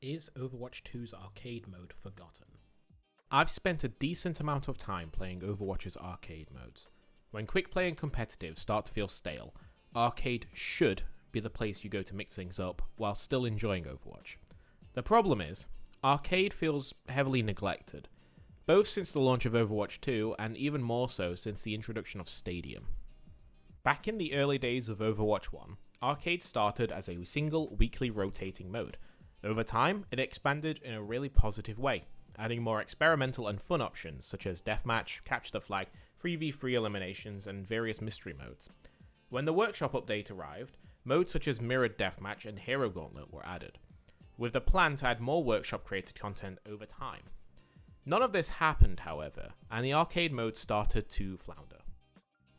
Is Overwatch 2's arcade mode forgotten? I've spent a decent amount of time playing Overwatch's arcade modes. When quick play and competitive start to feel stale, arcade should be the place you go to mix things up while still enjoying Overwatch. The problem is, arcade feels heavily neglected, both since the launch of Overwatch 2 and even more so since the introduction of Stadium. Back in the early days of Overwatch 1, arcade started as a single weekly rotating mode. Over time, it expanded in a really positive way, adding more experimental and fun options such as deathmatch, capture the flag, 3v3 eliminations, and various mystery modes. When the workshop update arrived, modes such as mirrored deathmatch and hero gauntlet were added, with the plan to add more workshop created content over time. None of this happened, however, and the arcade mode started to flounder.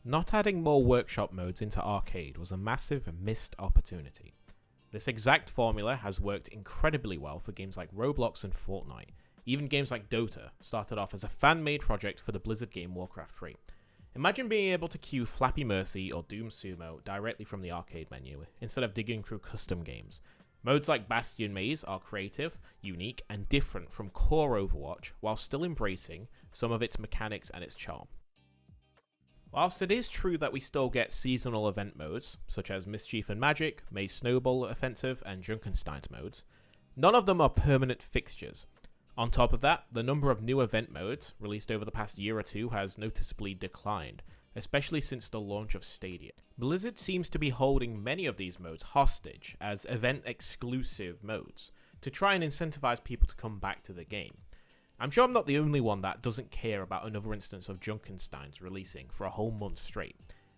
Not adding more workshop modes into arcade was a massive missed opportunity. This exact formula has worked incredibly well for games like Roblox and Fortnite. Even games like Dota started off as a fan-made project for the Blizzard game Warcraft 3. Imagine being able to queue Flappy Mercy or Doom Sumo directly from the arcade menu, instead of digging through custom games. Modes like Bastion Maze are creative, unique, and different from core Overwatch, while still embracing some of its mechanics and its charm. Whilst it is true that we still get seasonal event modes, such as Mischief and Magic, Maze Snowball Offensive, and Junkenstein's modes, none of them are permanent fixtures. On top of that, the number of new event modes released over the past year or two has noticeably declined, especially since the launch of Stadia. Blizzard seems to be holding many of these modes hostage as event-exclusive modes, to try and incentivize people to come back to the game. I'm sure I'm not the only one that doesn't care about another instance of Junkenstein's releasing for a whole month straight.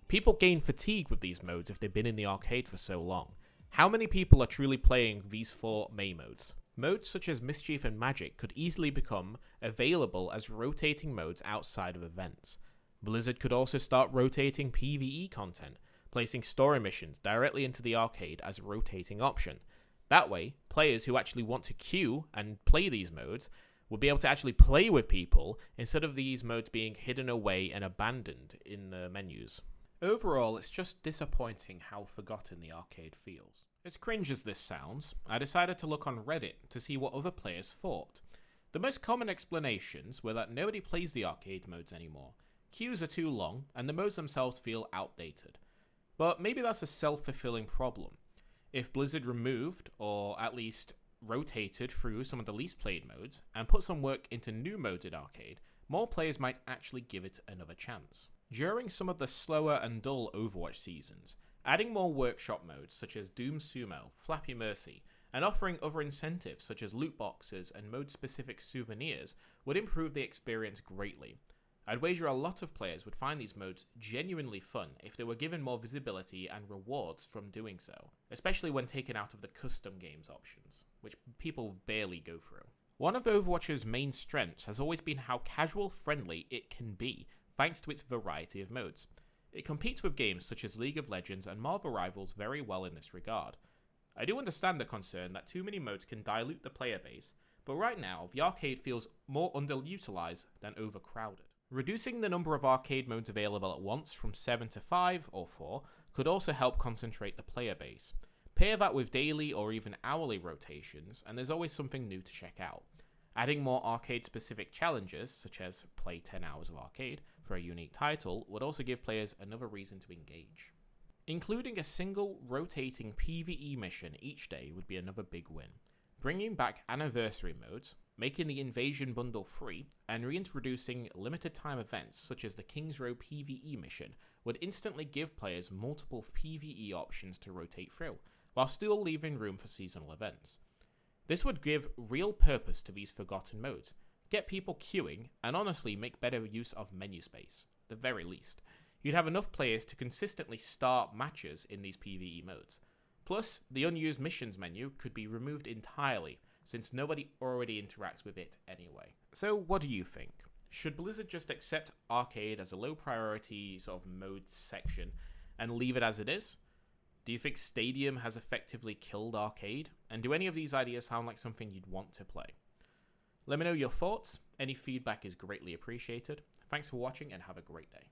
People gain fatigue with these modes if they've been in the arcade for so long. How many people are truly playing these four main modes? Modes such as Mischief and Magic could easily become available as rotating modes outside of events. Blizzard could also start rotating PvE content, placing story missions directly into the arcade as a rotating option. That way, players who actually want to queue and play these modes would be able to actually play with people instead of these modes being hidden away and abandoned in the menus. Overall, it's just disappointing how forgotten the arcade feels. As cringe as this sounds, I decided to look on Reddit to see what other players thought. The most common explanations were that nobody plays the arcade modes anymore, queues are too long, and the modes themselves feel outdated. But maybe that's a self-fulfilling problem. If Blizzard removed, or at least rotated through some of the least played modes, and put some work into new modes in arcade, more players might actually give it another chance. During some of the slower and dull Overwatch seasons, adding more workshop modes such as Doom Sumo, Flappy Mercy, and offering other incentives such as loot boxes and mode-specific souvenirs would improve the experience greatly. I'd wager a lot of players would find these modes genuinely fun if they were given more visibility and rewards from doing so, especially when taken out of the custom games options, which people barely go through. One of Overwatch's main strengths has always been how casual-friendly it can be, thanks to its variety of modes. It competes with games such as League of Legends and Marvel Rivals very well in this regard. I do understand the concern that too many modes can dilute the player base, but right now the arcade feels more underutilized than overcrowded. Reducing the number of arcade modes available at once from 7 to 5 or 4 could also help concentrate the player base. Pair that with daily or even hourly rotations, and there's always something new to check out. Adding more arcade-specific challenges, such as play 10 hours of arcade for a unique title, would also give players another reason to engage. Including a single rotating PvE mission each day would be another big win. Bringing back anniversary modes, making the Invasion Bundle free, and reintroducing limited time events such as the King's Row PvE mission would instantly give players multiple PvE options to rotate through, while still leaving room for seasonal events. This would give real purpose to these forgotten modes, get people queuing, and honestly make better use of menu space, the very least. You'd have enough players to consistently start matches in these PvE modes. Plus, the unused missions menu could be removed entirely, since nobody already interacts with it anyway. So what do you think? Should Blizzard just accept arcade as a low priority sort of mode section and leave it as it is? Do you think Stadium has effectively killed arcade? And do any of these ideas sound like something you'd want to play? Let me know your thoughts. Any feedback is greatly appreciated. Thanks for watching and have a great day.